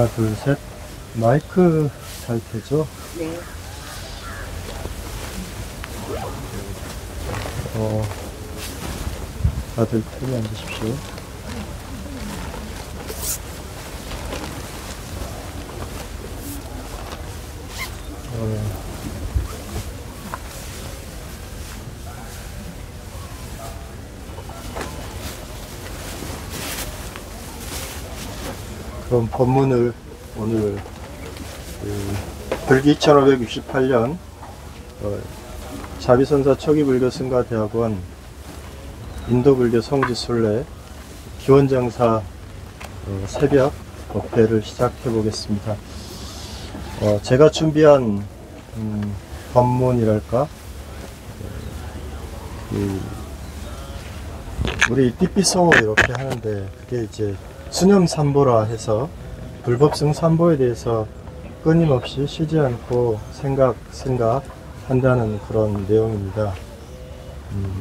하나, 둘, 셋. 마이크 잘 되죠? 네. 다들 편히 앉으십시오. 그럼 본문을 오늘 불기 1568년 자비선사 초기불교승가대학원 인도불교 성지순례 기원정사 새벽 법회를 시작해 보겠습니다. 제가 준비한 법문이랄까, 우리 띠삐소 이렇게 하는데 그게 이제 수념삼보라 해서 불법성 삼보에 대해서 끊임없이 쉬지 않고 생각한다는 그런 내용입니다.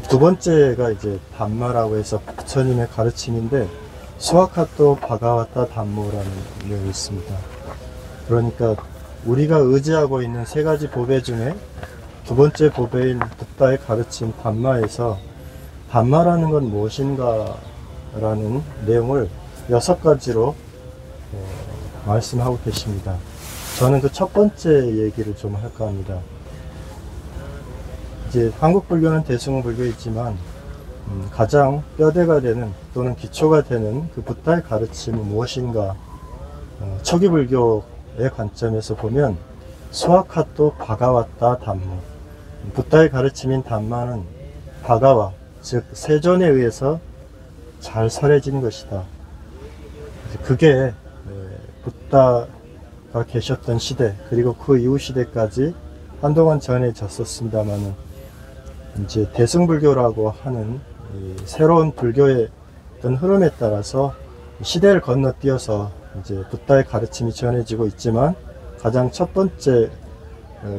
두 번째가 이제 담마라고 해서 부처님의 가르침인데, 수아카토 바가와타 담모라는 내용이 있습니다. 그러니까 우리가 의지하고 있는 세 가지 보배 중에 두 번째 보배인 붓다의 가르침 담마에서 담마라는 건 무엇인가 라는 내용을 6가지로 말씀하고 계십니다. 저는 그 첫 번째 얘기를 좀 할까 합니다. 이제 한국 불교는 대승불교이지만 가장 뼈대가 되는 또는 기초가 되는 그 붓다의 가르침은 무엇인가, 초기 불교의 관점에서 보면 수아카토 바가와타 담모, 붓다의 가르침인 담마는 바가와, 즉 세존에 의해서 잘 설해진 것이다. 그게 붓다가 계셨던 시대, 그리고 그 이후 시대까지 한동안 전해졌었습니다만은, 이제 대승불교라고 하는 새로운 불교의 어떤 흐름에 따라서 시대를 건너뛰어서 이제 붓다의 가르침이 전해지고 있지만, 가장 첫 번째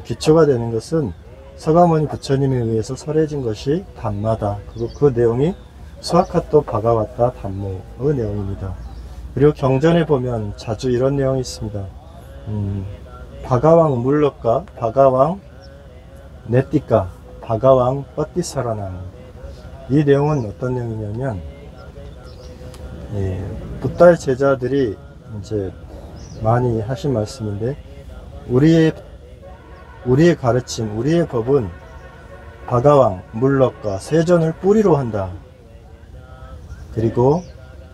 기초가 되는 것은 서가모니 부처님에 의해서 설해진 것이 담마다. 그리고 그 내용이 수아카토 바가와타 담모의 내용입니다. 그리고 경전에 보면 자주 이런 내용이 있습니다. 바가왕 물럭가, 바가왕 네띠까, 바가왕 뻗디사라나. 이 내용은 어떤 내용이냐면, 붓다의 제자들이 이제 많이 하신 말씀인데, 우리의 가르침, 우리의 법은 바가왕 물럭가 세존을 뿌리로 한다. 그리고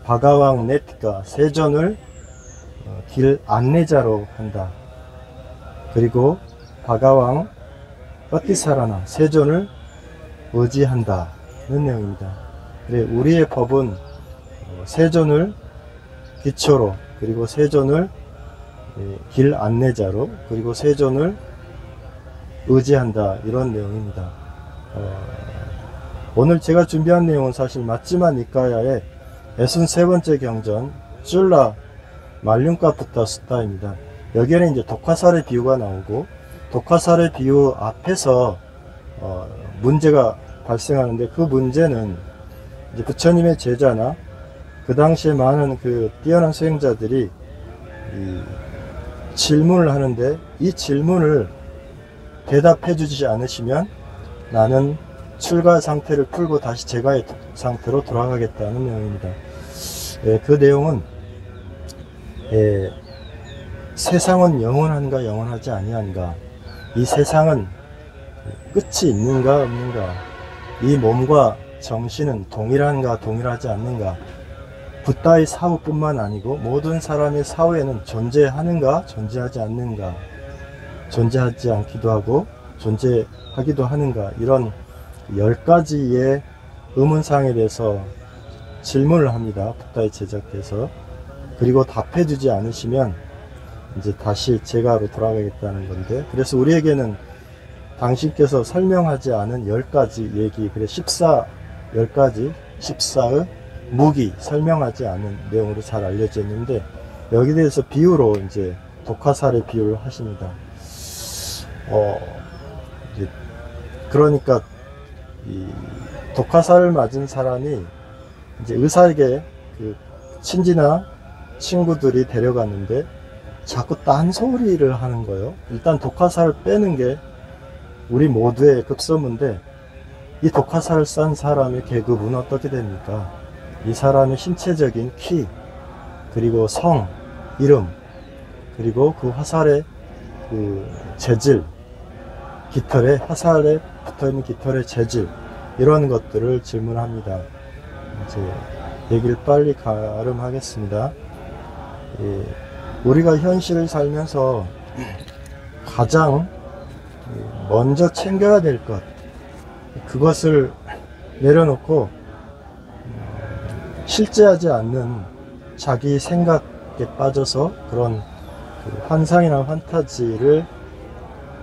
바가왕 네티가 세존을 길 안내자로 한다. 그리고 바가왕 뻗디사라나 세존을 의지한다는 내용입니다. 그래, 우리의 법은 세존을 기초로, 그리고 세존을 길 안내자로, 그리고 세존을 의지한다, 이런 내용입니다. 오늘 제가 준비한 내용은 사실 마찌마 니까야의 63번째 경전 쫄라 말륜카 붓다 수타입니다. 여기에는 이제 독화살의 비유가 나오고, 독화살의 비유 앞에서 문제가 발생하는데, 그 문제는 이제 부처님의 제자나 그 당시에 많은 그 뛰어난 수행자들이 질문을 하는데, 이 질문을 대답해 주지 않으시면 나는 출가 상태를 풀고 다시 제가의 상태로 돌아가겠다는 내용입니다. 그 내용은 세상은 영원한가 영원하지 아니한가, 이 세상은 끝이 있는가 없는가, 이 몸과 정신은 동일한가 동일하지 않는가, 붓다의 사후뿐만 아니고 모든 사람의 사후에는 존재하는가 존재하지 않는가, 존재하지 않기도 하고 존재하기도 하는가, 이런 10가지의 의문사항에 대해서 질문을 합니다. 붓다의 제자께서. 그리고 답해주지 않으시면 이제 다시 제가로 돌아가겠다는 건데, 그래서 우리에게는 당신께서 설명하지 않은 10가지 얘기, 그래 10가지 14의 무기, 설명하지 않은 내용으로 잘 알려져 있는데, 여기 대해서 비유로 이제 독화살의 비유를 하십니다. 그러니까 이 독화살을 맞은 사람이 이제 의사에게 그 친지나 친구들이 데려갔는데, 자꾸 딴소리를 하는 거예요. 일단 독화살을 빼는 게 우리 모두의 급선무인데, 이 독화살을 싼 사람의 계급은 어떻게 됩니까? 이 사람의 신체적인 키, 그리고 성, 이름, 그리고 그 화살의 그 재질, 깃털에, 화살에 붙어있는 깃털의 재질, 이런 것들을 질문합니다. 이제 얘기를 빨리 가름하겠습니다. 예, 우리가 현실을 살면서 가장 먼저 챙겨야 될 것, 그것을 내려놓고 실제하지 않는 자기 생각에 빠져서 그런 그 환상이나 판타지를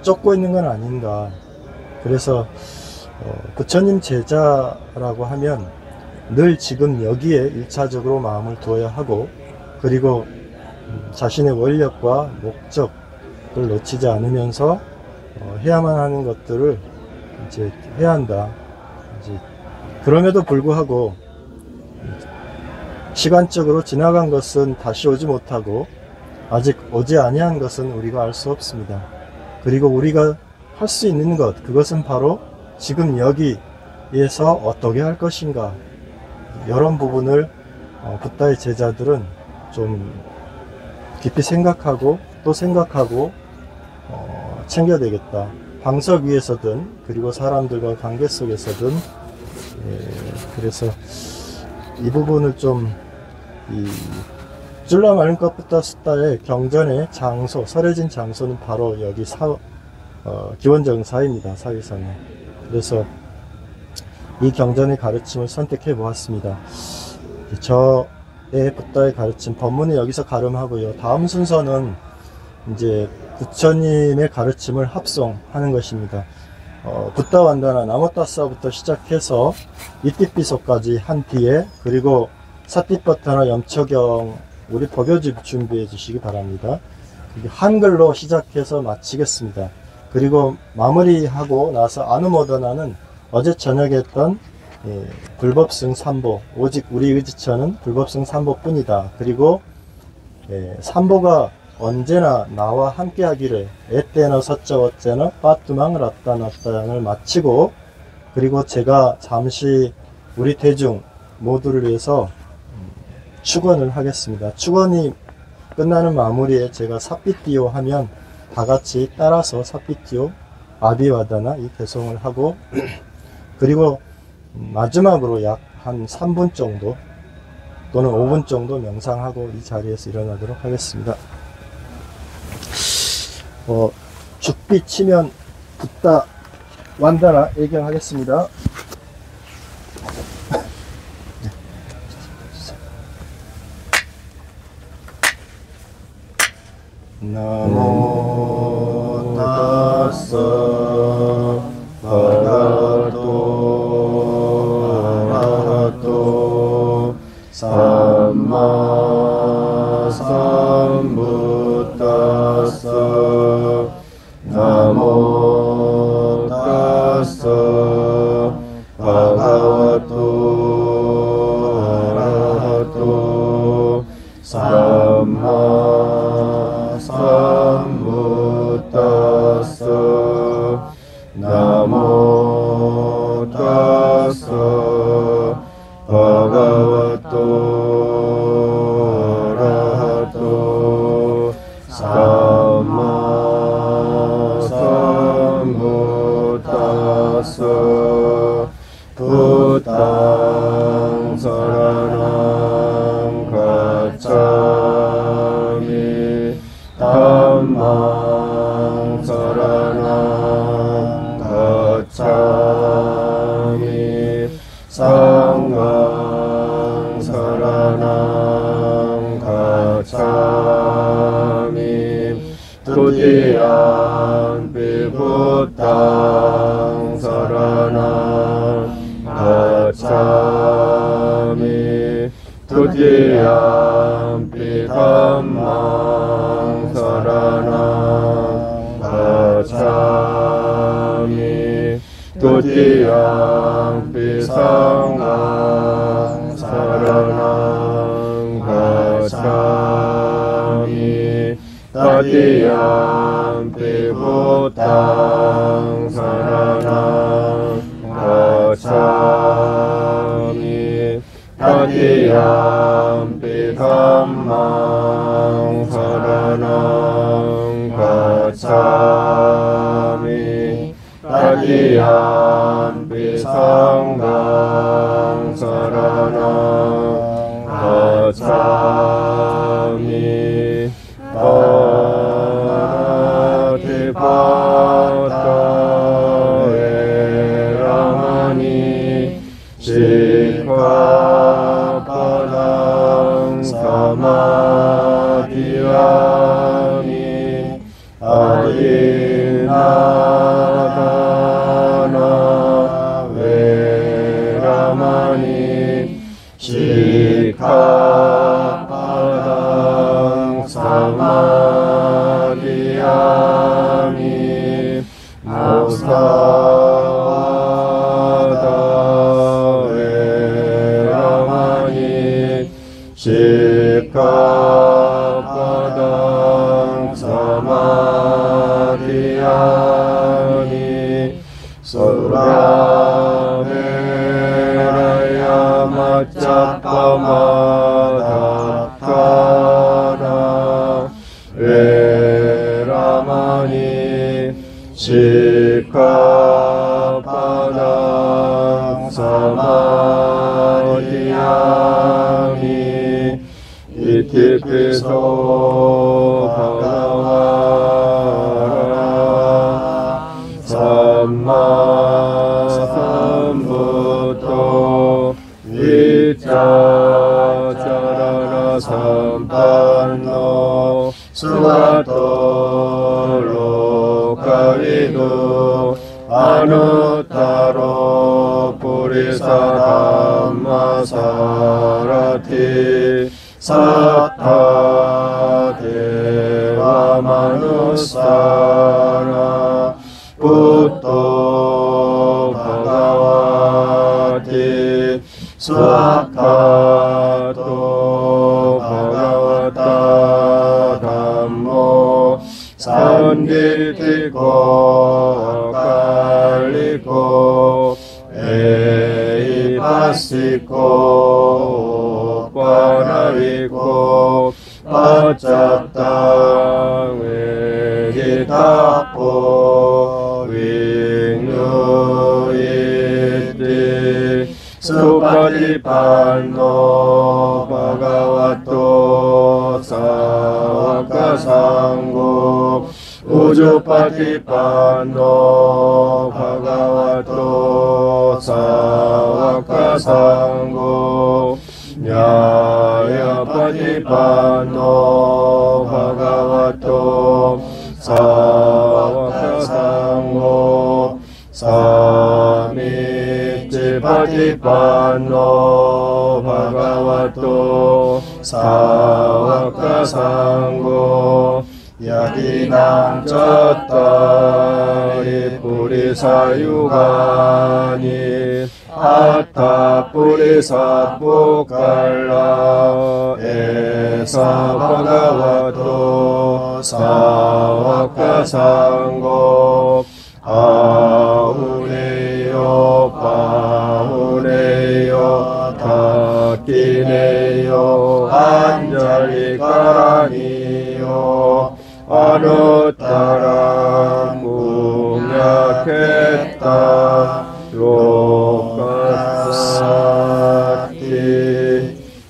쫓고 있는 건 아닌가. 그래서 부처님 제자라고 하면 늘 지금 여기에 1차적으로 마음을 두어야 하고, 그리고 자신의 원력과 목적을 놓치지 않으면서 해야만 하는 것들을 이제 해야 한다. 이제 그럼에도 불구하고 시간적으로 지나간 것은 다시 오지 못하고, 아직 오지 아니한 것은 우리가 알 수 없습니다. 그리고 우리가 할 수 있는 것, 그것은 바로 지금 여기에서 어떻게 할 것인가, 이런 부분을 붓다의 제자들은 좀 깊이 생각하고 또 생각하고 챙겨야 되겠다. 방석 위에서든 그리고 사람들과 관계 속에서든. 그래서 이 부분을 좀 줄라 마른 것부터 숫다의 경전의 장소, 설해진 장소는 바로 여기 기원정사입니다. 사위상에. 그래서 이 경전의 가르침을 선택해 보았습니다. 저의 붓다의 가르침 법문은 여기서 가름하고요. 다음 순서는 이제 부처님의 가르침을 합송하는 것입니다. 붓다 완다나 나모따사부터 시작해서 이띠피소까지 한 뒤에, 그리고 사띠빠타나 염초경 우리 법요집 준비해 주시기 바랍니다. 한글로 시작해서 마치겠습니다. 그리고 마무리하고 나서 아누모더나는 어제 저녁에 했던 불법승 3보, 오직 우리 의지처는 불법승 3보 뿐이다. 그리고 3보가 언제나 나와 함께 하기를 에때너 서쩌어째너 빠뚜망 라따나따양을 마치고, 그리고 제가 잠시 우리 대중 모두를 위해서 축원을 하겠습니다. 축원이 끝나는 마무리에 제가 사삐띠오 하면 다 같이 따라서 사삐띠오 아비와다나 이 개송을 하고, 그리고 마지막으로 약 한 3분 정도 또는 5분 정도 명상하고 이 자리에서 일어나도록 하겠습니다. 죽비 치면 붓다 완다나 예경하겠습니다. 나모 타사 바가와토 아라하토 삼마 삼부타사 나모 타사 바가와토 아라하토 삼마 삼부타사 나모 타사 바가와토 아라하토 삼마 삼부타사 부당 사라남 가짜미 담망 사라남 가짜미 상강 사라남 가짜미 두디양 비부당 사라남 가짜미 두디양 비담망 사라남 가짜미 두디양 비상강 사라남 가짜미 따디얌 피부땅 사라낭 가차미 따디얌 피담망 사라낭 가차미 따디얌 피상강 사라낭 가차미 파타에라마니 시카파당 사마디아니 아디나다나 베라마니 시카파당 사마디아니 모사와다 베라마니 시카파당 사마디아니 소라메라야 마짜빠마다카나 베라마니 시카파당 사마디아니 이티피소 바가와라 삼마삼부토 위짜짜라라 삼판노 수가토로 가위도 아누타로 purisata masarati sattha deva manusara putto bhagavati swakhato bhagavata dhammo sanditiko kalliko eipasiko panaviko paccattang veditapo vinyuiti supatipanno bhagavato sāvaka sangho ujupatipanno bhagavato sāvaka sangho nyāyapatipanno bhagavato sāvaka sangho samitipatipanno bhagavato sāvaka sangho yadinam cattari purisayugani atta purisa pukalla esa bhagavato sāvaka sangho ahuneyo pahuneyo takineyo anjalikaraniyo anuttara punyaketta lokasati.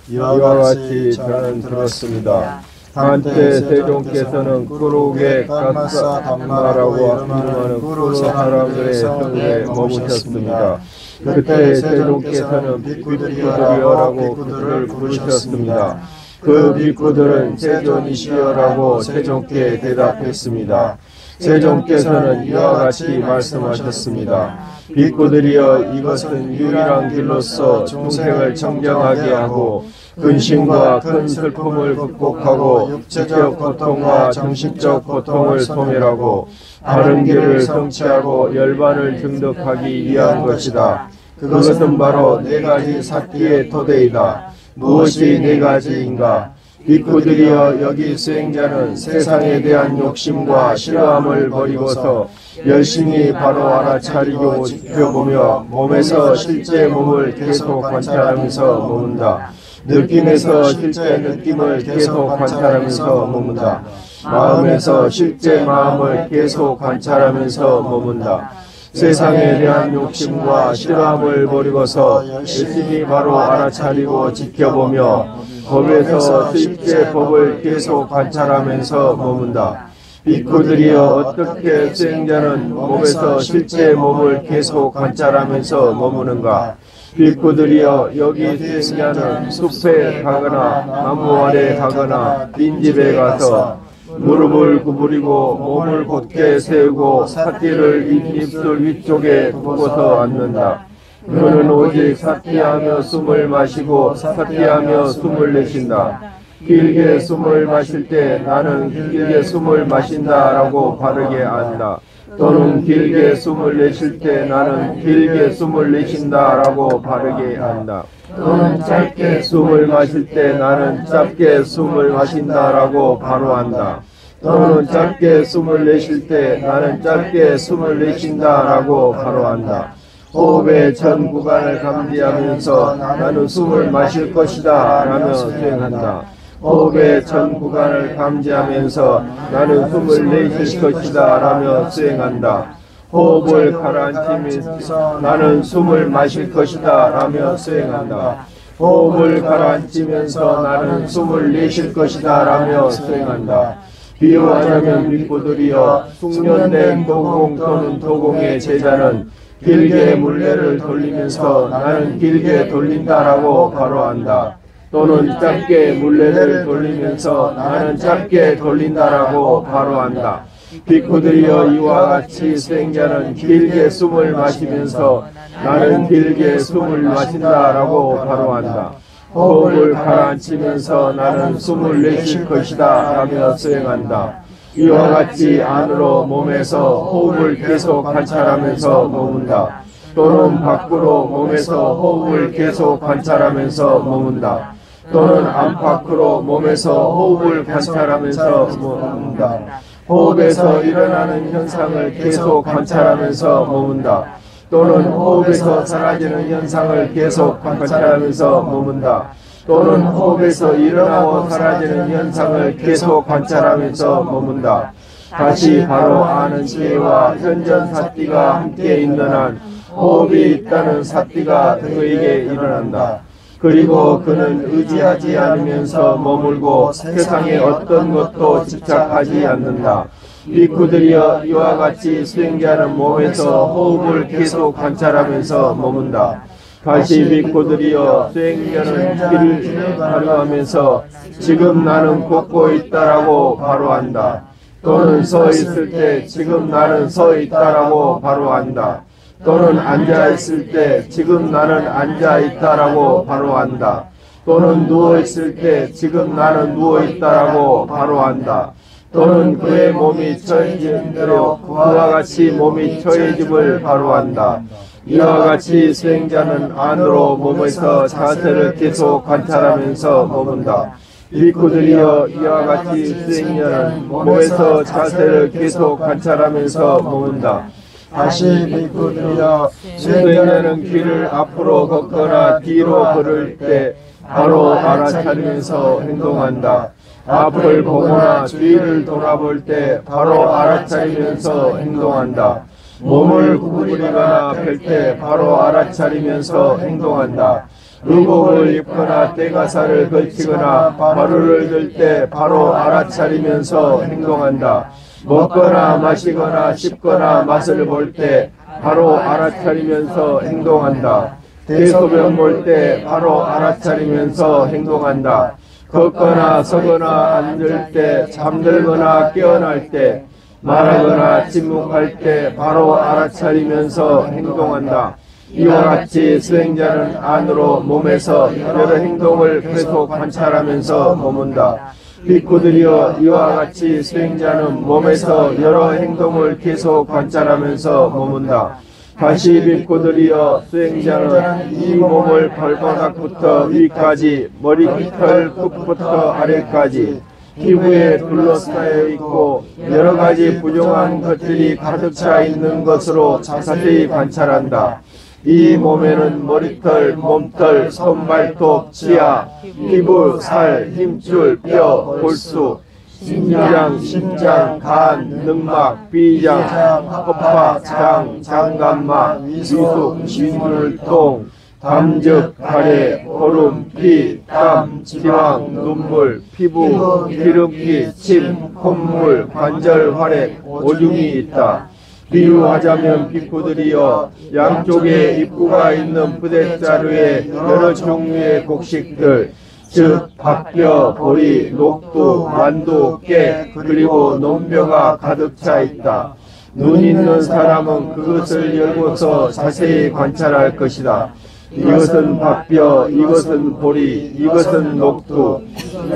이와 같이 저는 들었습니다. 한때 세종께서는 꾸룩의 가사 담마라고 이름하는 꾸룩 사람들의 성에 머무셨습니다. 그때 세종께서는 비구들이여라고 그들을 부르셨습니다. 그 비구들은 세존이시여라고 세종께 대답했습니다. 세종께서는 이와 같이 말씀하셨습니다. 비구들이여, 이것은 유일한 길로서 중생을 청정하게 하고 근심과 큰 슬픔을 극복하고 육체적 고통과 정신적 고통을 소멸하고 바른 길을 성취하고 열반을 증득하기 위한 것이다. 그것은 바로 네 가지 사티의 토대이다. 무엇이 네 가지인가? 비구들이여 여기 수행자는 세상에 대한 욕심과 싫어함을 버리고서 열심히 바로 알아차리고 지켜보며 몸에서 실제 몸을 계속 관찰하면서 머문다. 느낌에서 실제 느낌을 계속 관찰하면서 머문다. 마음에서 실제 마음을 계속 관찰하면서 머문다. 세상에 대한 욕심과 싫어함을 버리고서 열심히 바로 알아차리고 지켜보며 법에서 실제 법을 계속 관찰하면서 머문다. 비구들이여 어떻게 수행자는 몸에서 실제 몸을 계속 관찰하면서 머무는가? 비구들이여 여기 수행자는 숲에 가거나 나무 아래 가거나 빈집에 가서 무릎을 구부리고 몸을 곧게 세우고 사티를 입술 위쪽에 두고서 앉는다. 그는 오직 사티하며 숨을 마시고 사티하며 숨을 내쉰다. 길게 숨을 마실 때 나는 길게 숨을 마신다라고 바르게 안다. 또는 길게 숨을 내쉴 때 나는 길게 숨을 내쉰다라고 바르게 안다. 또는 짧게 숨을 마실 때 나는 짧게 숨을 마신다라고 바로 안다. 또는 짧게 숨을 내쉴 때 나는 짧게 숨을 내쉰다라고 바로 안다. 호흡의 전 구간을 감지하면서 나는 숨을 마실 것이다 라며 수행한다. 호흡의 전 구간을 감지하면서 나는 숨을 내쉴 것이다 라며 수행한다. 호흡을 가라앉히면서 나는 숨을 마실 것이다 라며 수행한다. 호흡을 가라앉히면서 나는 숨을 내쉴 것이다 라며 수행한다. 비유하자면 비구들이여 숙련된 도공 또는 도공의 제자는 길게 물레를 돌리면서 나는 길게 돌린다라고 바로 한다. 또는 짧게 물레를 돌리면서 나는 짧게 돌린다라고 바로 한다. 비구들이여 이와 같이 수행자는 길게 숨을 마시면서 나는 길게 숨을 마신다라고 바로 한다. 호흡을 가라앉히면서 나는 숨을 내쉴 것이다 라며 수행한다. 이와 같이 안으로 몸에서 호흡을 계속 관찰하면서 머문다. 또는 밖으로 몸에서 호흡을 계속 관찰하면서 머문다. 또는 안팎으로 몸에서 호흡을 관찰하면서 머문다. 호흡에서 일어나는 현상을 계속 관찰하면서 머문다. 또는 호흡에서 사라지는 현상을 계속 관찰하면서 머문다. 또는 호흡에서 일어나고 사라지는 현상을 계속 관찰하면서 머문다. 다시 바로 아는 지혜와 현전 사띠가 함께 있는 한 호흡이 있다는 사띠가 그에게 일어난다. 그리고 그는 의지하지 않으면서 머물고 세상의 어떤 것도 집착하지 않는다. 비구들이여 이와 같이 수행자는 몸에서 호흡을 계속 관찰하면서 머문다. 다시 비구들이여 수행자는 길을 가려하면서 지금 나는 걷고 있다라고 바로 한다. 또는 서 있을 때 지금 나는 서 있다라고 바로 한다. 또는 앉아 있을 때 지금 나는 앉아 있다라고 바로 한다. 또는 누워 있을 때 지금 나는 누워 있다라고 바로 한다. 또는 그의 몸이 처해진 대로 그와 같이 몸이 처해짐을 바로 한다. 이와 같이 수행자는 안으로 몸에서 자세를 계속 관찰하면서 머문다. 비구들이여 이와 같이 수행자는 몸에서 자세를 계속 관찰하면서 머문다. 다시 비구들이여 수행자는 길을 앞으로 걷거나 뒤로 걸을 때 바로 알아차리면서 행동한다. 앞을 보거나 뒤를 돌아볼 때 바로 알아차리면서 행동한다. 몸을 구부리거나 펼 때 바로 알아차리면서 행동한다. 의복을 입거나 떼가살을 걸치거나 바루를 들 때 바로 알아차리면서 행동한다. 먹거나 마시거나 씹거나 맛을 볼 때 바로 알아차리면서 행동한다. 대소변 볼 때 바로 알아차리면서 행동한다. 걷거나 서거나 앉을 때 잠들거나 깨어날 때 말하거나 침묵할 때 바로 알아차리면서 행동한다. 이와 같이 수행자는 안으로 몸에서 여러 행동을 계속 관찰하면서 머문다. 비구들이여 이와 같이 수행자는 몸에서 여러 행동을 계속 관찰하면서 머문다. 다시 믿고들이여 수행자는 이 몸을 발바닥부터 위까지 머리털 끝부터 아래까지 피부에 둘러싸여 있고 여러 가지 부정한 것들이 가득 차 있는 것으로 자세히 관찰한다. 이 몸에는 머리털, 몸털, 손발톱, 치아, 피부, 살, 힘줄, 뼈, 골수, 심장, 간, 능막, 비장, 허파, 장, 장간막, 위속, 진물통, 담즙, 가래, 고름, 피, 땀, 지방, 눈물, 피부, 기름기, 침, 콧물, 관절 활액, 오줌이 있다. 비유하자면 비쿠들이여 양쪽에 입구가 있는 부대자루에 여러 종류의 곡식들 즉 박뼈, 보리, 녹두, 만두, 깨 그리고 논뼈가 가득 차 있다. 눈 있는 사람은 그것을 열고서 자세히 관찰할 것이다. 이것은 박뼈, 이것은 보리, 이것은 녹두,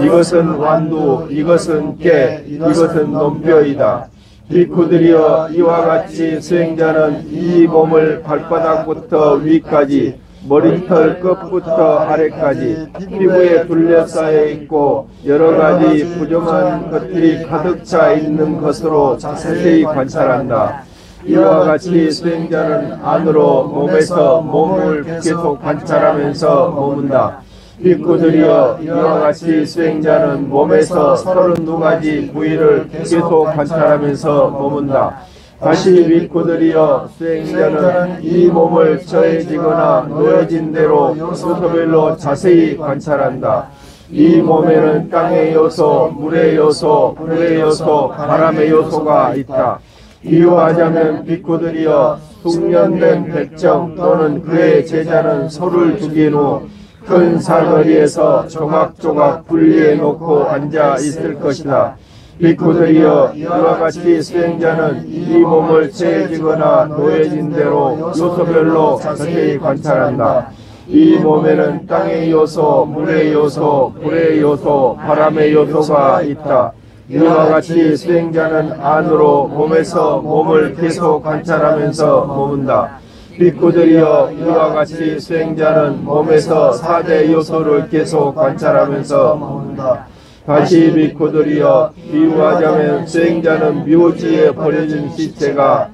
이것은 완두, 이것은 깨, 이것은 논뼈이다. 비쿠들이여 이와 같이 수행자는 이 몸을 발바닥부터 위까지 머리털 끝부터 아래까지 피부에 둘러싸여 있고 여러 가지 부정한 것들이 가득 차 있는 것으로 자세히 관찰한다. 이와 같이 수행자는 안으로 몸에서 몸을 계속 관찰하면서 머문다. 비쿠들이여 이와 같이 수행자는 몸에서 32가지 부위를 계속 관찰하면서 머문다. 다시 비쿠들이여 수행자는 이 몸을 처해지거나 놓여진 대로 요소별로 자세히 관찰한다. 이 몸에는 땅의 요소, 물의 요소, 불의 요소, 바람의 요소가 있다. 비유하자면 비쿠들이여 숙련된 백정 또는 그의 제자는 소를 죽인 후 큰 사거리에서 조각조각 분리해 놓고 앉아 있을 것이다. 비쿠들이여 이와 같이 수행자는 이 몸을 채해지거나 놓여진 대로 요소별로 자세히 관찰한다. 이 몸에는 땅의 요소, 물의 요소, 불의 요소, 바람의 요소가 있다. 이와 같이 수행자는 안으로 몸에서 몸을 계속 관찰하면서 머문다. 비쿠들이여 이와 같이 수행자는 몸에서 4대 요소를 계속 관찰하면서 머문다. 다시 비쿠들이여 비유하자면 수행자는 묘지에 버려진 시체가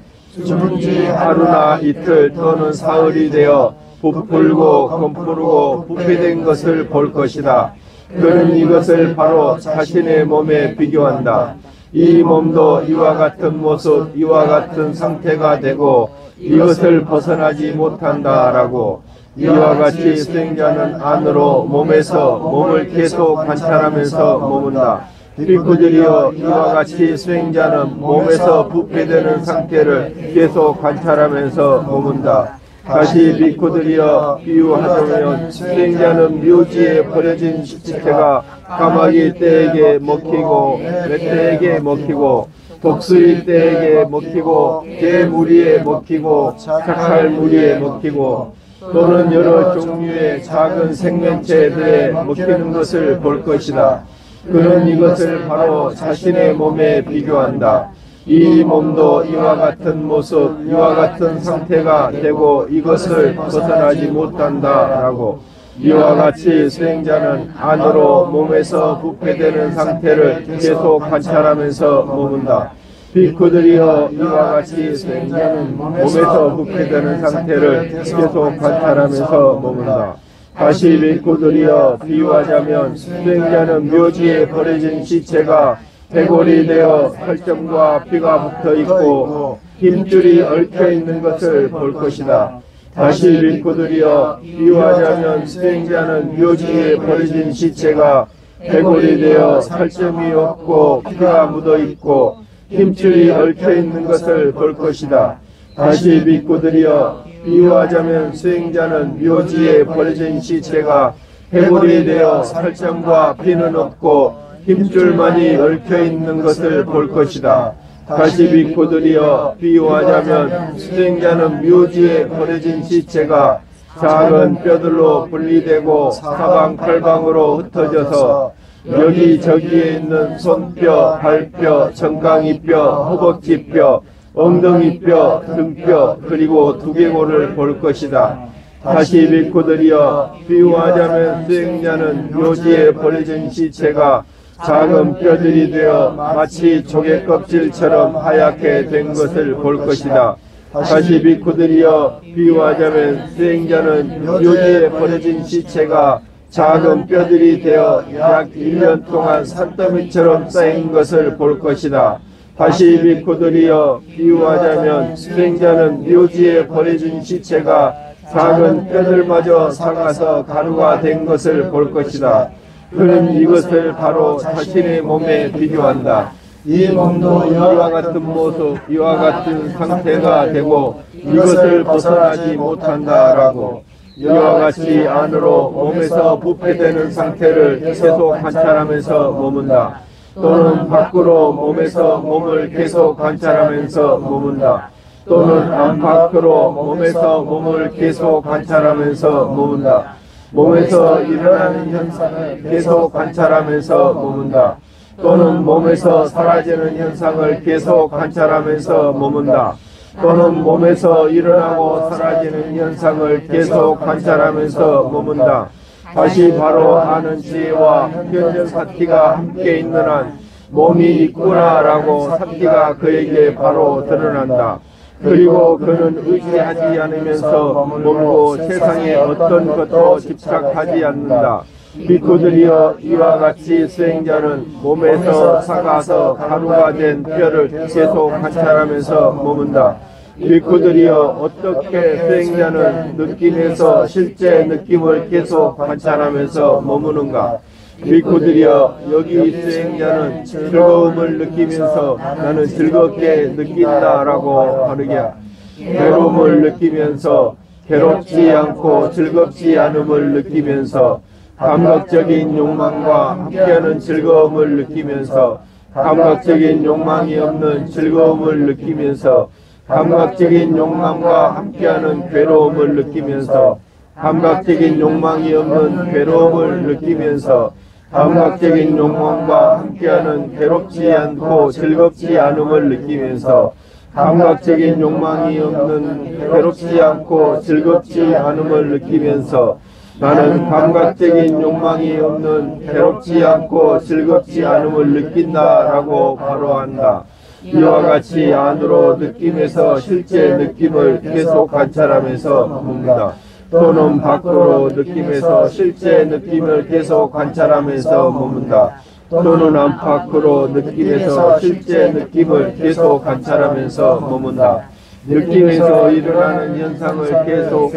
죽은 지 하루나 이틀 또는 사흘이 되어 부풀고 검푸르고 부패된 것을 볼 것이다. 그는 이것을 바로 자신의 몸에 비교한다. 이 몸도 이와 같은 모습, 이와 같은 상태가 되고 이것을 벗어나지 못한다라고. 이와 같이 수행자는 안으로 몸에서 몸을 계속 관찰하면서 머문다. 비쿠들이여 이와 같이 수행자는 몸에서 부패되는 상태를 계속 관찰하면서 머문다. 다시 비쿠들이여 비유하자면 수행자는 묘지에 버려진 시체가 까마귀 떼에게 먹히고 멧돼에게 먹히고 독수리 떼에게 먹히고 개 무리에 먹히고 착할 무리에 먹히고 또는 여러 종류의 작은 생명체들에 먹히는 것을 볼 것이다. 그는 이것을 바로 자신의 몸에 비교한다. 이 몸도 이와 같은 모습, 이와 같은 상태가 되고 이것을 벗어나지 못한다라고. 이와 같이 수행자는 안으로 몸에서 부패되는 상태를 계속 관찰하면서 머문다. 비쿠들이여 이와 같이 수행자는 몸에서 부패되는 상태를 계속 관찰하면서 머문다. 다시 비쿠들이여 비유하자면 수행자는 묘지에 버려진 시체가 해골이 되어 혈점과 피가 붙어 있고 힘줄이 얽혀 있는 것을 볼 것이다. 다시 비쿠들이여 비유하자면 수행자는 묘지에 버려진 시체가 해골이 되어 살점이 없고 피가 묻어 있고 힘줄이 얽혀 있는 것을 볼 것이다. 다시 비쿠들이여 비유하자면 수행자는 묘지에 버려진 시체가 해골이 되어 살점과 피는 없고 힘줄만이 얽혀 있는 것을 볼 것이다. 다시 비쿠들이여 비유하자면 수행자는 묘지에 버려진 시체가 작은 뼈들로 분리되고 사방팔방으로 흩어져서 여기저기에 있는 손뼈, 발뼈, 정강이뼈, 허벅지뼈, 엉덩이뼈, 등뼈, 그리고 두개골을 볼 것이다. 다시 밀고들이여 비유하자면 수행자는 묘지에 버려진 시체가 작은 뼈들이 되어 마치 조개 껍질처럼 하얗게 된 것을 볼 것이다. 다시 밀고들이여 비유하자면 수행자는 묘지에 버려진 시체가 작은 뼈들이 되어 약 1년 동안 산더미처럼 쌓인 것을 볼 것이다. 다시 밀고들이여 비유하자면 수행자는 묘지에 버려진 시체가 작은 뼈들마저 삭아서 가루가 된 것을 볼 것이다. 그는 이것을 바로 자신의 몸에 비교한다. 이 몸도 이와 같은 모습, 이와 같은 상태가 되고 이것을 벗어나지 못한다라고. 이와 같이 안으로 몸에서 부패되는 상태를 계속 관찰하면서 머문다. 또는 밖으로 몸에서 몸을 계속 관찰하면서 머문다. 또는 안팎으로 몸에서 몸을 계속 관찰하면서 머문다. 몸에서 일어나는 현상을 계속 관찰하면서 머문다. 또는 몸에서 사라지는 현상을 계속 관찰하면서 머문다. 또는 몸에서 일어나고 사라지는 현상을 계속 관찰하면서 머문다. 다시 바로 아는 지혜와 현전 사티가 함께 있는 한 몸이 있구나라고 사티가 그에게 바로 드러난다. 그리고 그는 의지하지 않으면서 머물고 세상에 어떤 것도 집착하지 않는다. 비구들이여 이와 같이 수행자는 몸에서 삭아서 가루가 된 뼈를 계속 관찰하면서 머문다. 비구들이여 어떻게 수행자는 느낌에서 실제 느낌을 계속 관찰하면서 머무는가. 비구들이여 여기 수행자는 즐거움을 느끼면서 나는 즐겁게 느낀다라고 하느냐. 괴로움을 느끼면서 괴롭지 않고 즐겁지 않음을 느끼면서 감각적인 욕망과 함께하는 즐거움을 느끼면서 감각적인 욕망이 없는 즐거움을 느끼면서 감각적인 욕망과 함께하는 괴로움을 느끼면서 감각적인 욕망이 없는 괴로움을 느끼면서 감각적인 욕망과 함께하는 괴롭지 않고 즐겁지 않음을 느끼면서 감각적인 욕망이 없는 괴롭지 않고 즐겁지 않음을 느끼면서 나는 감각적인 욕망이 없는 괴롭지 않고 즐겁지 않음을 느낀다라고 바로 한다. 이와 같이 안으로 느낌에서 실제 느낌을 계속 관찰하면서 머문다. 또는 밖으로 느낌에서 실제 느낌을 계속 관찰하면서 머문다. 또는 안팎으로 느낌에서 실제 느낌을 계속 관찰하면서 머문다. 느낌에서 일어나는 현상을 계속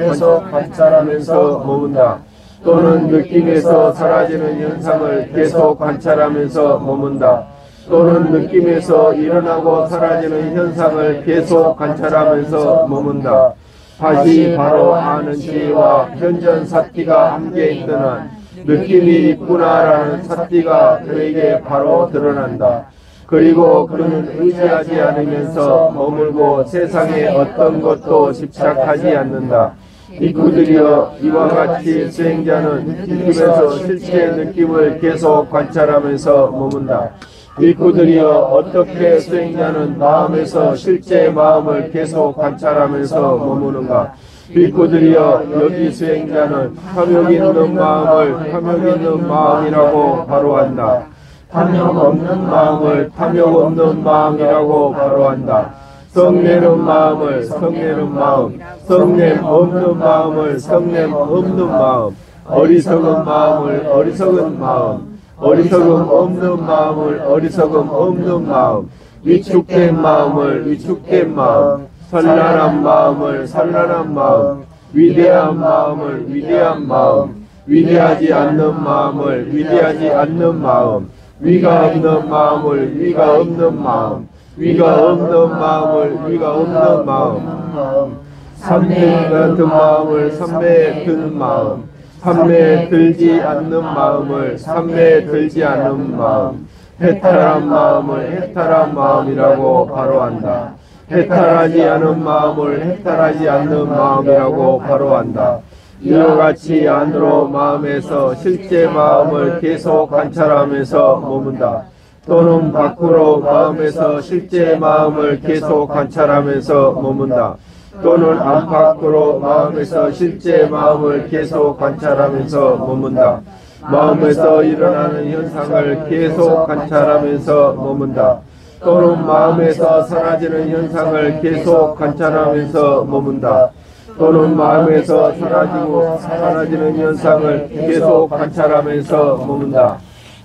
관찰하면서 머문다. 또는 느낌에서 사라지는 현상을 계속 관찰하면서 머문다. 또는 느낌에서 일어나고 사라지는 현상을 계속 관찰하면서 머문다. 다시 바로 아는 지혜와 현전 사티가 함께 있는 한 느낌이 있구나라는 사티가 그에게 바로 드러난다. 그리고 그는 의지하지 않으면서 머물고 세상에 어떤 것도 집착하지 않는다. 비구들이여 이와 같이 수행자는 느낌에서 실제 느낌을 계속 관찰하면서 머문다. 비구들이여 어떻게 수행자는 마음에서 실제 마음을 계속 관찰하면서 머무는가. 비구들이여 여기 수행자는 탐욕 있는 마음을 탐욕 있는 마음이라고 바로 한다. 탐욕 없는 마음을 탐욕 없는 마음이라고 바로 한다. 성내는 마음을 성내는 마음, 성냄 없는 마음을 성냄 없는 마음, 어리석은 마음을 어리석은 마음, 어리석음 없는 마음을 어리석음 없는 마음, 위축된 마음을 위축된 마음, 선란한 마음을 선란한 마음, 위대한 마음을 위대한 마음, 위대하지 않는 마음을 위대하지 않는 마음, 위가 없는 마음을 위가 없는 마음, 위가 없는 마음을 위가 없는 마음, 삼매 같은 마음을 삼매에 드는 마음, 삼매에 들지 않는 마음을 삼매에 들지 않는 마음, 해탈한 마음을 해탈한 마음이라고 바로 한다. 해탈하지 않은 마음을 해탈하지 않는 마음이라고 바로 한다. 이와 같이 안으로 마음에서 실제 마음을 계속 관찰하면서 머문다. 또는 밖으로 마음에서 실제 마음을 계속 관찰하면서 머문다. 또는 안팎으로 마음에서 실제 마음을 계속 관찰하면서 머문다. 마음에서 일어나는 현상을 계속 관찰하면서 머문다. 또는 마음에서 사라지는 현상을 계속 관찰하면서 머문다. 또는 마음에서 사라지고 사라지는 현상을 계속 관찰하면서 머문다.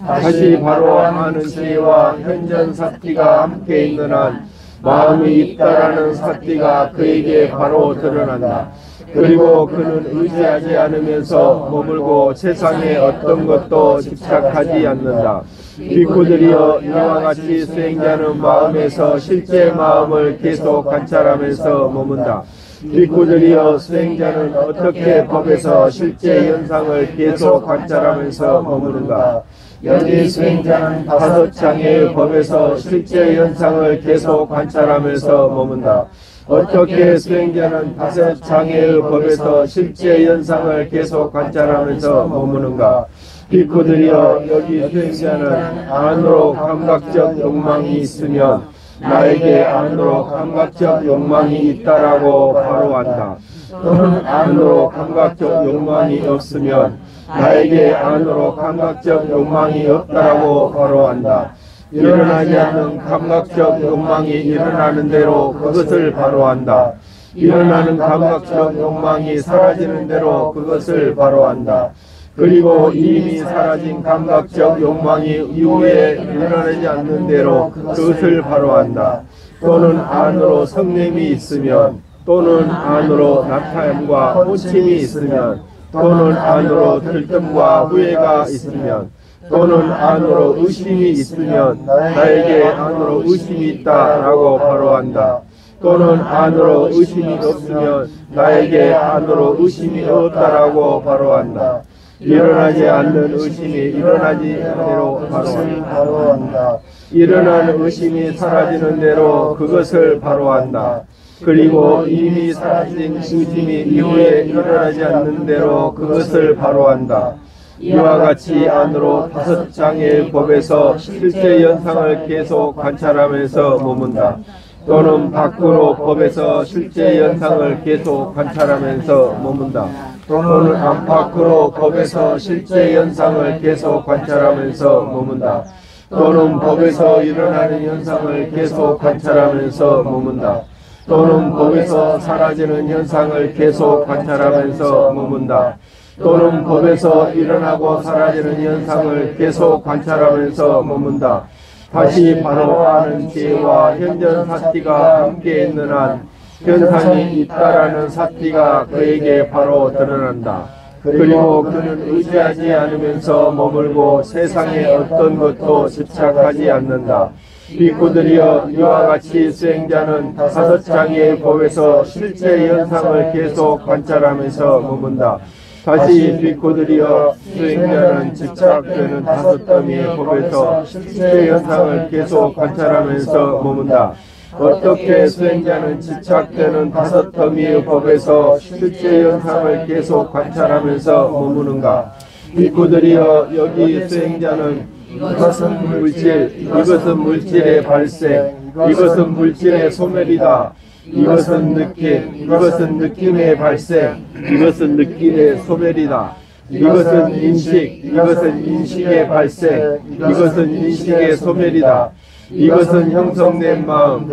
다시 바로 하는 지혜와 현전 사티가 함께 있는 한 마음이 있다라는 사티가 그에게 바로 드러난다. 그리고 그는 의지하지 않으면서 머물고 세상에 어떤 것도 집착하지 않는다. 비구들이여 이와 같이 수행자는 마음에서 실제 마음을 계속 관찰하면서 머문다. 비구들이여 수행자는 어떻게 법에서 실제 현상을 계속 관찰하면서 머무는가? 여기 수행자는 5장의 법에서 실제 현상을 계속 관찰하면서 머문다. 어떻게 수행자는 5장의 법에서 실제 현상을 계속 관찰하면서 머무는가? 비구들이여 여기 수행자는 안으로 감각적 욕망이 있으면 나에게 안으로 감각적 욕망이 있다라고 바로 안다. 또는 안으로 감각적 욕망이 없으면 나에게 안으로 감각적 욕망이 없다라고 바로 안다. 일어나지 않는 감각적 욕망이 일어나는 대로 그것을 바로 안다. 일어나는 감각적 욕망이 사라지는 대로 그것을 바로 안다. 그리고 이미 사라진 감각적 욕망이 이후에 일어나지 않는 대로 그것을 바로 안다. 또는 안으로 성냄이 있으면, 또는 안으로 나타남과 호침이 있으면, 또는 안으로 들뜸과 후회가 있으면, 또는 안으로 의심이 있으면 나에게 안으로 의심이 있다라고 바로 한다. 또는 안으로 의심이 없으면 나에게 안으로 의심이 없다라고 바로 한다. 일어나지 않는 의심이 일어나지 대로 바로 한다. 일어나는 의심이 사라지는 대로 그것을 바로 한다. 그리고 이미 사라진 의심이 이후에 일어나지 않는 대로 그것을 바로 한다. 이와 같이 안으로 5장의 법에서 실제 현상을 계속 관찰하면서 머문다. 또는 밖으로 법에서 실제 현상을 계속 관찰하면서 머문다. 또는 안팎으로 법에서 실제 현상을 계속 관찰하면서 머문다. 또는 법에서 일어나는 현상을 계속 관찰하면서 머문다. 또는 법에서 사라지는 현상을 계속 관찰하면서 머문다. 또는 법에서 일어나고 사라지는 현상을 계속 관찰하면서 머문다. 다시 바로 아는 지혜와 현전 사티가 함께 있는 한 현상이 있다라는 사티가 그에게 바로 드러난다. 그리고 그는 의지하지 않으면서 머물고 세상에 어떤 것도 집착하지 않는다. 비구들이여 이와 같이 수행자는 5장의 법에서 실제 현상을 계속 관찰하면서 머문다. 다시 비구들이여 수행자는 집착되는 5더미의 법에서 실제 현상을 계속 관찰하면서 머문다. 어떻게 수행자는 집착되는 5더미의 법에서 실제 현상을 계속 관찰하면서 머무는가? 비구들이여 여기 수행자는 이것은 물질, 이것은 물질의 발생, 이것은 물질의 소멸이다. 이것은 느낌, 이것은 느낌의 발생, 이것은 느낌의 소멸이다. 이것은 인식, 이것은 인식의 발생, 이것은 인식의 소멸이다. 이것은 형성된 마음,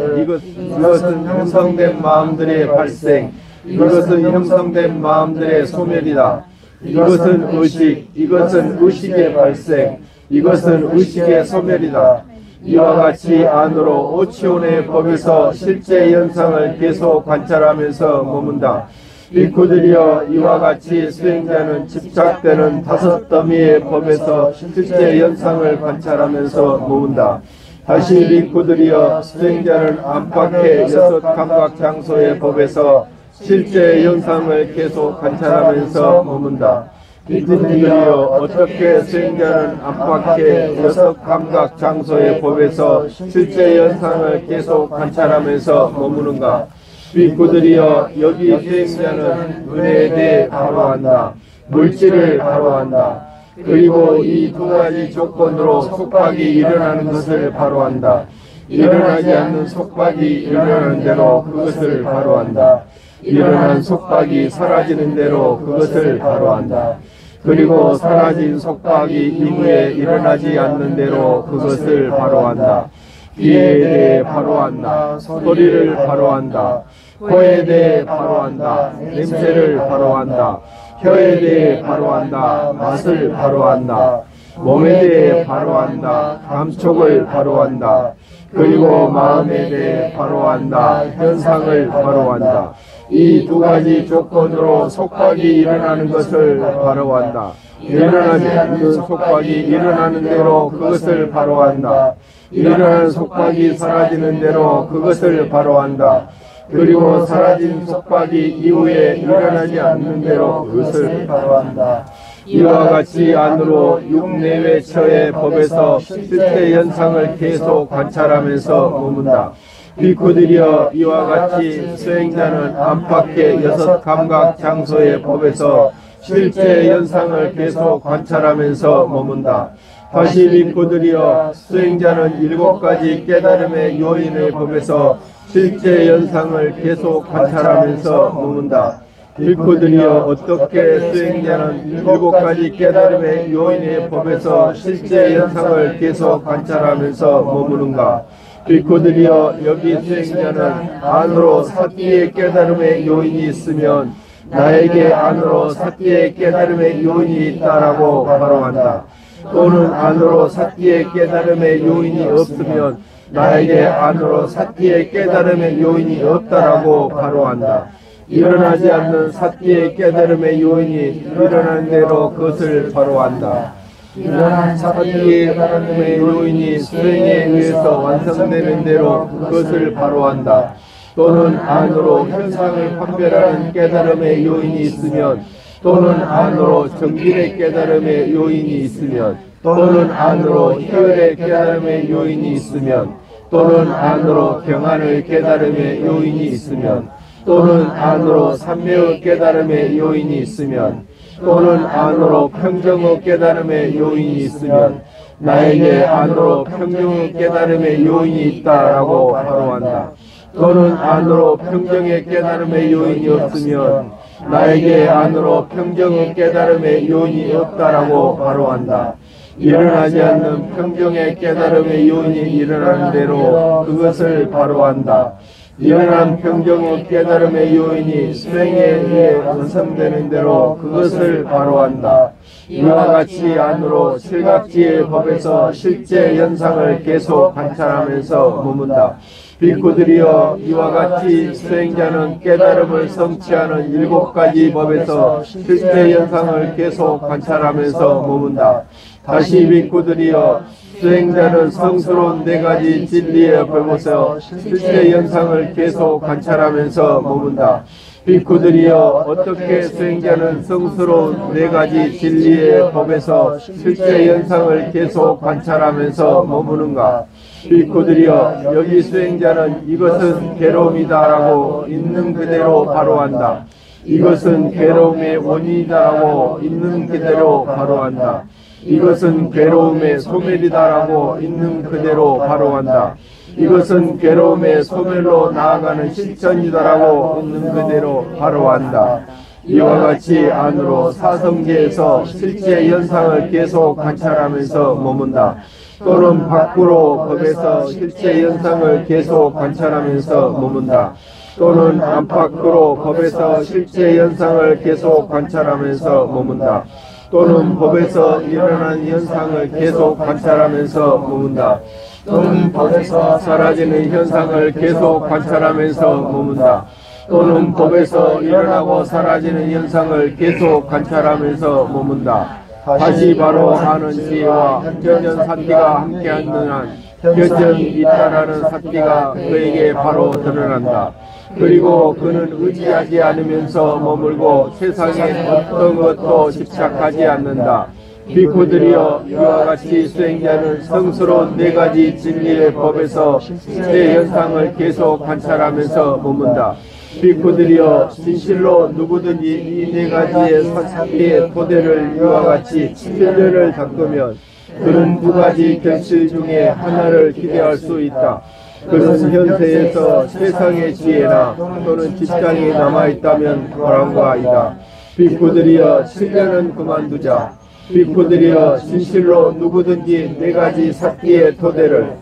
이것은 형성된 마음들의 발생, 이것은 형성된 마음들의 소멸이다. 이것은 의식, 이것은 의식의 발생, 이것은 의식의 소멸이다. 이와 같이 안으로 오치온의 법에서 실제 현상을 계속 관찰하면서 머문다. 비구들이여 이와 같이 수행자는 집착되는 5더미의 법에서 실제 현상을 관찰하면서 머문다. 다시 비구들이여 수행자는 안팎의 6감각 장소의 법에서 실제 현상을 계속 관찰하면서 머문다. 비구들이여 어떻게 수행자는 안팎의 6감각 장소의 법에서 실제 현상을 계속 관찰하면서 머무는가? 비구들이여 여기 수행자는 은혜에 대해 바로한다. 물질을 바로한다. 그리고 이 두 가지 조건으로 속박이 일어나는 것을 바로한다. 일어나지 않는 속박이 일어나는 대로 그것을 바로한다. 일어난 속박이 사라지는 대로 그것을 바로한다. 그리고 사라진 속박이 이후에 일어나지 않는 대로 그것을 바로한다. 귀에 대해 바로한다. 소리를 바로한다. 코에 대해 바로한다. 냄새를 바로한다. 혀에 대해 바로한다. 맛을 바로한다. 몸에 대해 바로한다. 감촉을 바로한다. 그리고 마음에 대해 바로한다. 현상을 바로한다. 이 두 가지 조건으로 속박이 일어나는 것을 바로한다. 일어나지 않는 속박이 일어나는 대로 그것을 바로한다. 일어나는 속박이 사라지는 대로 그것을 바로한다. 그리고 사라진 속박이 이후에 일어나지 않는 대로 그것을 바로한다. 이와 같이 안으로 육내외 처의 법에서 실제 현상을 계속 관찰하면서 머문다. 비쿠들이여 이와 같이 수행자는 안팎의 여섯 감각 장소의 법에서 실제 현상을 계속 관찰하면서 머문다. 다시 비쿠들이여 수행자는 일곱 가지 깨달음의 요인의 법에서 실제 현상을 계속 관찰하면서 머문다. 비쿠들이여 어떻게 수행자는 일곱 가지 깨달음의 요인의 법에서 실제 현상을 계속 관찰하면서 머무는가? 비쿠들이여 여기 수행자는 안으로 사티의 깨달음의 요인이 있으면 나에게 안으로 사티의 깨달음의 요인이 있다라고 바로한다. 또는 안으로 사티의 깨달음의 요인이 없으면 나에게 안으로 사티의 깨달음의 요인이 없다라고 바로한다. 일어나지 않는 사티의 깨달음의 요인이 일어나는 대로 그것을 바로한다. 일어난 사티의 깨달음의 요인이 수행에 의해서 완성되는 대로 그것을 바로한다. 또는 안으로 현상을 판별하는 깨달음의 요인이 있으면, 또는 안으로 정진의 깨달음의 요인이 있으면, 또는 안으로 희열의 깨달음의 요인이 있으면, 또는 안으로 경안의 깨달음의 요인이 있으면, 또는 안으로 삼매의 깨달음의 요인이 있으면, 또는 안으로 평정의 깨달음의 요인이 있으면 나에게 안으로 평정의 깨달음의 요인이 있다라고 바로한다. 또는 안으로 평정의 깨달음의 요인이 없으면 나에게 안으로 평정의 깨달음의 요인이 없다라고 바로한다. 일어나지 않는 평정의 깨달음의 요인이 일어나는 대로 그것을 바로한다. 일어난 평정의 깨달음의 요인이 수행에 의해 완성되는 대로 그것을 바로한다. 이와 같이 안으로 실각지의 법에서 실제 현상을 계속 관찰하면서 머문다. 비쿠들이여 이와 같이 수행자는 깨달음을 성취하는 일곱 가지 법에서 실제 현상을 계속 관찰하면서 머문다. 다시 비쿠들이여 수행자는 성스러운 네 가지 진리의 법에서 실제 현상을 계속 관찰하면서 머문다. 비쿠들이여 어떻게 수행자는 성스러운 네 가지 진리의 법에서 실제 현상을 계속 관찰하면서 머무는가? 비쿠들이여 여기 수행자는 이것은 괴로움이다라고 있는 그대로 바로한다. 이것은 괴로움의 원인이다라고 있는 그대로 바로한다. 이것은 괴로움의 소멸이다라고 있는 그대로 바로한다. 이것은 괴로움의 소멸로 나아가는 실천이다라고 있는 그대로 바로한다. 이와 같이 안으로 사성계에서 실제 현상을 계속 관찰하면서 머문다. 또는 밖으로 법에서 실제 현상을 계속 관찰하면서 머문다. 또는 안팎으로 법에서 실제 현상을 계속 관찰하면서 머문다. 또는 법에서 일어난 현상을 계속 관찰하면서 머문다. 또는 법에서 사라지는 현상을 계속 관찰하면서 머문다. 또는 법에서 일어나고 사라지는 현상을 계속 관찰하면서 머문다. 다시 바로 아는 지혜와 현전 사티가 함께하는 한 현전 이타라는 사티가 그에게 바로 드러난다. 그리고 그는 의지하지 않으면서 머물고 세상에 어떤 것도 집착하지 않는다. 비쿠들이여 이와 같이 수행자는 성스러운 네 가지 진리의 법에서 실제 현상을 계속 관찰하면서 머문다. 비구들이여 진실로 누구든지 이 네 가지의 사사기의 토대를 이와 같이 7년을 닦으면 그는 두 가지 결실 중에 하나를 기대할 수 있다. 그는 현세에서 세상의 지혜나 또는 직장이 남아있다면 보람과 아이다. 비구들이여 7년은 그만두자. 비구들이여 진실로 누구든지 네 가지 삭기의 토대를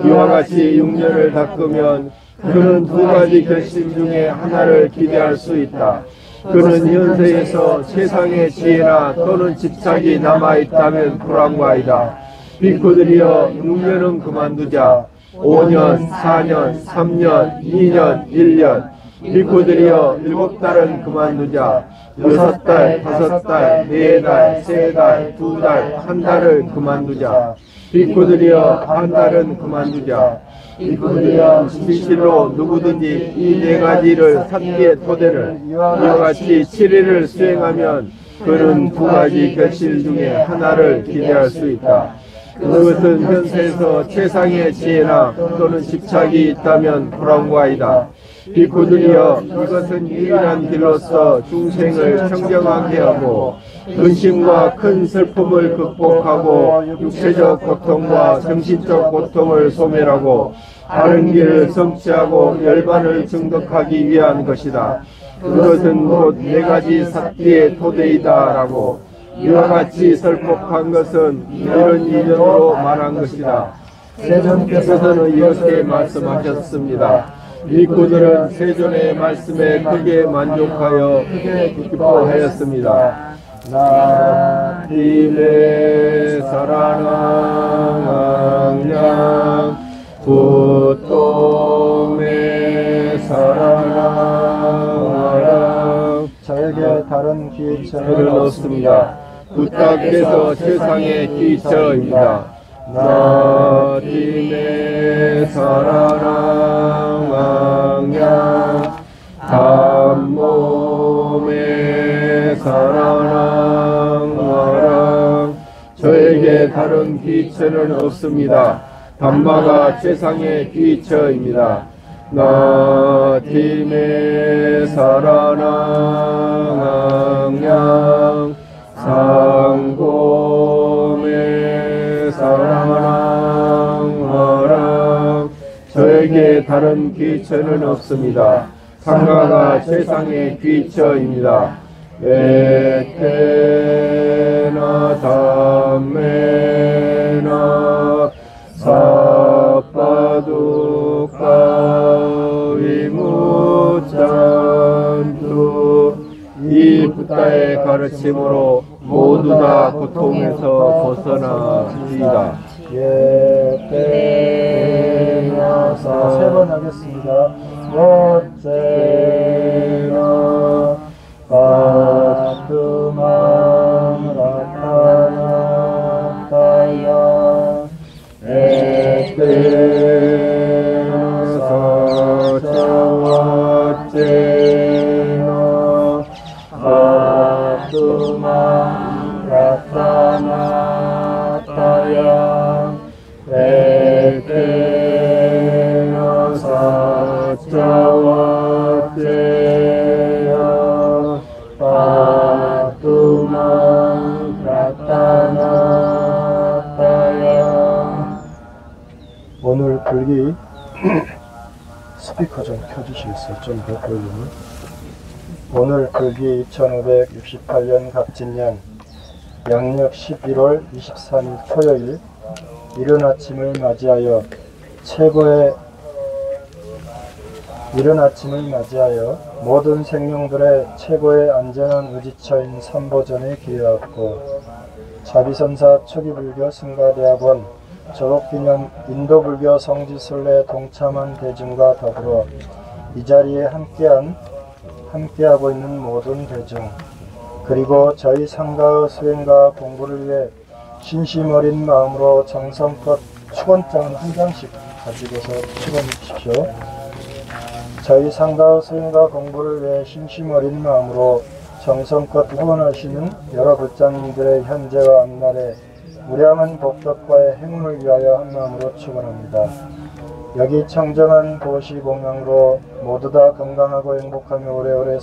이와 같이 6년을 닦으면 그는 두 가지 결심 중에 하나를 기대할 수 있다. 그는 현세에서 세상의 지혜나 또는 집착이 남아있다면 불안과이다. 비구들이여 6년은 그만두자. 5년, 4년, 3년, 2년, 1년. 비구들이여 7달은 그만두자. 6달, 5달, 4달, 3달, 2달, 1달을 그만두자. 비구들이여 1달은 그만두자. 비구들이여 진실로 누구든지 이 네 가지를 삭기의 토대를 이와 같이 7일을 수행하면 그는 두 가지 결실 중에 하나를 기대할 수 있다. 그것은 현세에서 세상의 지혜나 또는 집착이 있다면 불안과이다. 비구들이여 이것은 유일한 길로서 중생을 청정하게 하고 근심과 큰 슬픔을 극복하고 육체적 고통과 정신적 고통을 소멸하고 바른 길을 성취하고 열반을 증득하기 위한 것이다. 그것은 곧 네 가지 삭기의 토대이다라고 이와 같이 설법한 것은 이런 이전으로 말한 것이다. 세존께서는 이렇게 말씀하셨습니다. 비구들은 세존의 말씀에 크게 만족하여 크게 기뻐하였습니다. 나팀의 사랑왕양 부통의 사랑왕양 저에게 다른 기처를 얻습니다. 부탁께서 세상의 기처입니다. 나팀의 사랑왕양 단몸의 사랑왕양 저에게 다른 기처는 없습니다. 단마가 세상의 기처입니다. 나팀의 사랑왕양 상곰의 사랑왕 저에게 다른 기처는 없습니다. 상가가 세상의 기처입니다. 에테나 담메나 사파두카 위무찬투 이 부다의 가르침으로 모두 다 고통에서 벗어나리이다. 예때나사 세 번 하겠습니다. 어째나 바투만 라타나타야 에때나사 자와째나 바투만 라타나타야 에테나사 자와째야 바투만 라타나타야 오늘 불기 스피커 좀 켜주시겠어요? 좀 더 보이면. 오늘 불기 2568년 갑진년 양력 11월 23일 토요일 이른 아침을 맞이하여 모든 생명들의 최고의 안전한 의지처인 삼보전에 기여하고 자비선사 초기불교 승가대학원 졸업기념 인도불교 성지순례 동참한 대중과 더불어 이 자리에 함께하고 있는 모든 대중 그리고 저희 상가의 수행과 공부를 위해 진심 어린 마음으로 정성껏 축원장을 한 장씩 가지고서 축원해 주십시오. 저희 상가의 수행과 공부를 위해 진심 어린 마음으로 정성껏 후원하시는 여러 불자님들의 현재와 앞날에 무량한 복덕과의 행운을 위하여 한 마음으로 축원합니다. 여기 청정한 보시 공양으로 모두 다 건강하고 행복하며 오래오래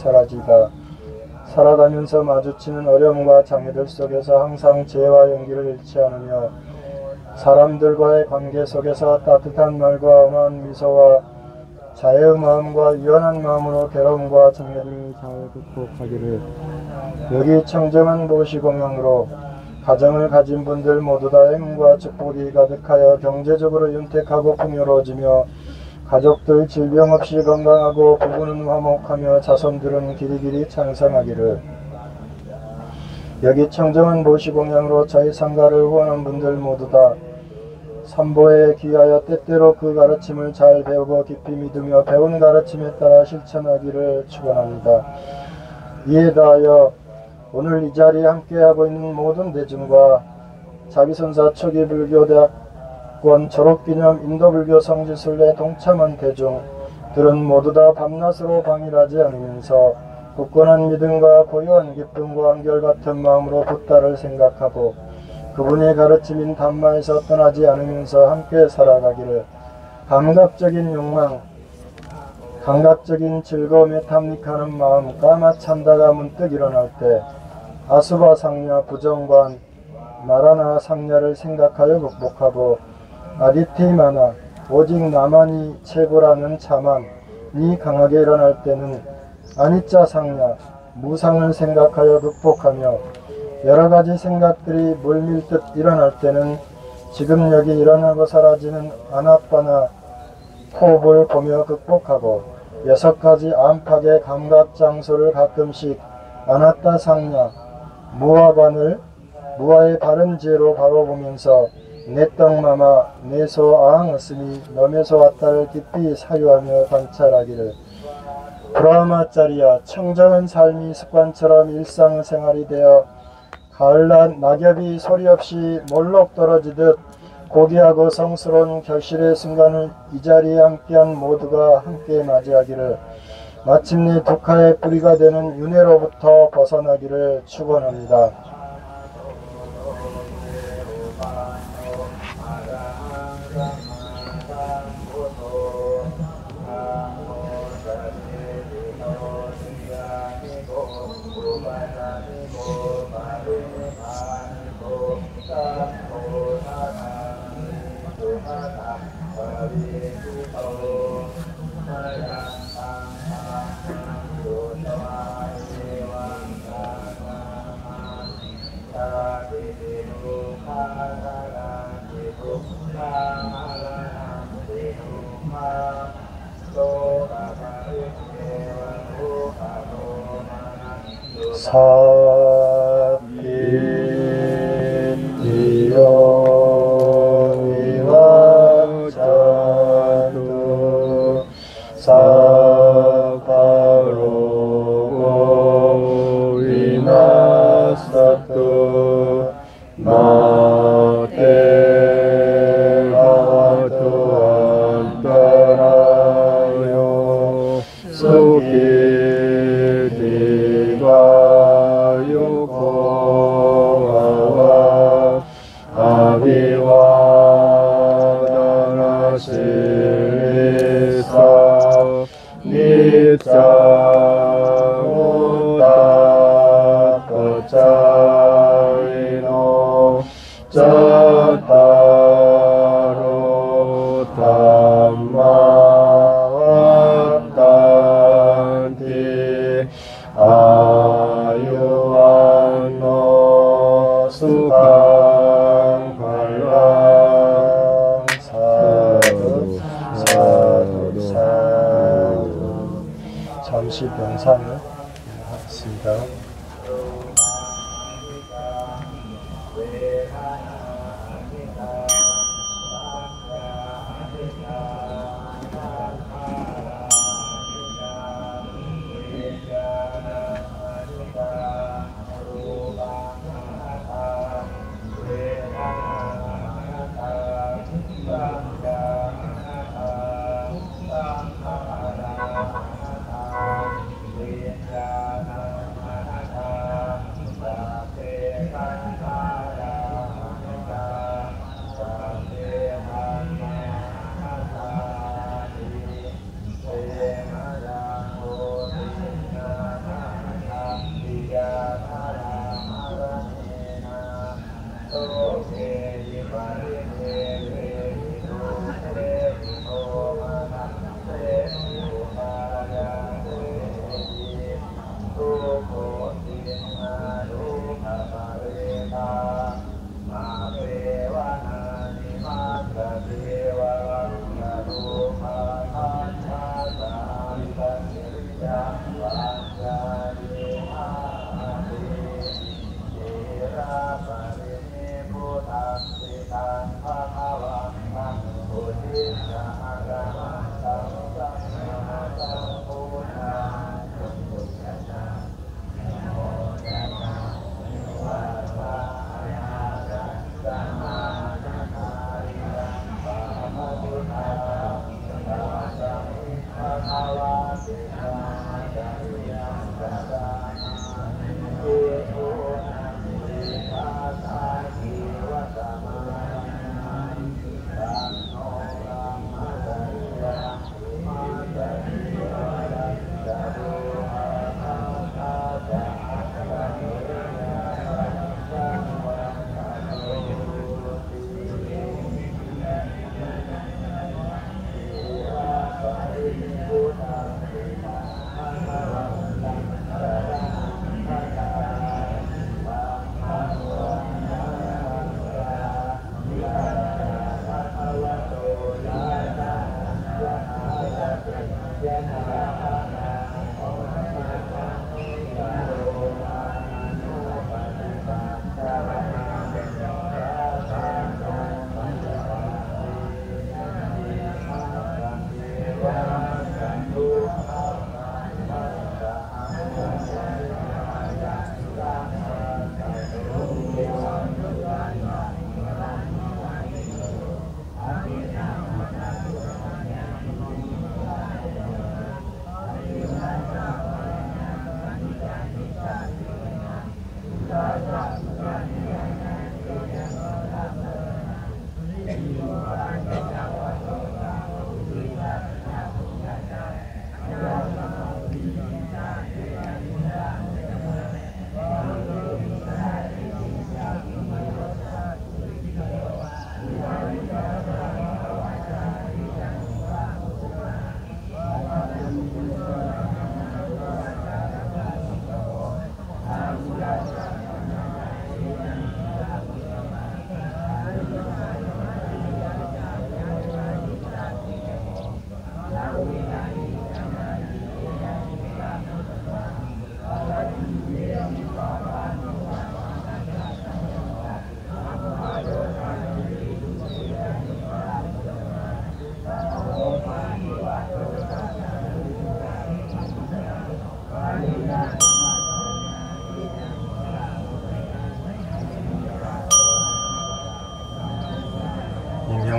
살아가면서 마주치는 어려움과 장애들 속에서 항상 재와 용기를 잃지 않으며 사람들과의 관계 속에서 따뜻한 말과 엄한 미소와 자애의 마음과 유연한 마음으로 괴로움과 장애를 잘 극복하기를. 여기 청정한 보시 공양으로 가정을 가진 분들 모두 다 행운과 축복이 가득하여 경제적으로 윤택하고 풍요로워지며 가족들 질병 없이 건강하고 부부는 화목하며 자손들은 길이길이昌盛하기를. 여기 청정한 보시 공양으로 저희 상가를 후원한 분들 모두 다 삼보에 귀하여 때때로 그 가르침을 잘 배우고 깊이 믿으며 배운 가르침에 따라 실천하기를 축원합니다. 이에 더하여 오늘 이 자리에 함께하고 있는 모든 대중과 자비선사 초기불교대학원 졸업기념 인도불교 성지순례 동참한 대중들은 모두 다 밤낮으로 방일하지 않으면서 굳건한 믿음과 고요한 기쁨과 한결같은 마음으로 붓다를 생각하고 그분의 가르침인 담마에서 떠나지 않으면서 함께 살아가기를. 감각적인 욕망, 감각적인 즐거움에 탐닉하는 마음 까마찬다가 문득 일어날 때 아수바 상냐 부정관 마라나 상냐를 생각하여 극복하고 아디티마나 오직 나만이 최고라는 자만이 강하게 일어날 때는 아니짜 상냐 무상을 생각하여 극복하며 여러가지 생각들이 물밀듯 일어날 때는 지금 여기 일어나고 사라지는 아나빠나 호흡을 보며 극복하고 6가지 안팎의 감각 장소를 가끔씩 아나따 상냐 무아관을 무아의 바른 지혜로 바라보면서 내떡마마 내소 아항었으니 너메소 왔다를 깊이 사유하며 관찰하기를. 브라마짜리야 청정한 삶이 습관처럼 일상생활이 되어 가을날 낙엽이 소리 없이 몰록 떨어지듯 고귀하고 성스러운 결실의 순간을 이 자리에 함께한 모두가 함께 맞이하기를. 마침내 두카의 뿌리가 되는 윤회로부터 벗어나기를 축원합니다. 사피티요 위와자두 사파로고 위나사투 마테라투 안타라요 수기디가 요코와와 아비와다나시리사 니짜우다 거짜리노 짜타로 담마와탄티 아유안노 수강팔랑 사두 사두 사두. 잠시 명상을 하겠습니다.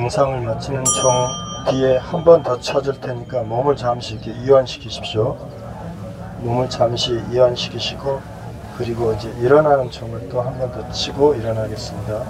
영상을 마치는 총 뒤에 한 번 더 쳐줄 테니까 몸을 잠시 이렇게 이완시키십시오. 몸을 잠시 이완시키시고 그리고 이제 일어나는 총을 또 한 번 더 치고 일어나겠습니다.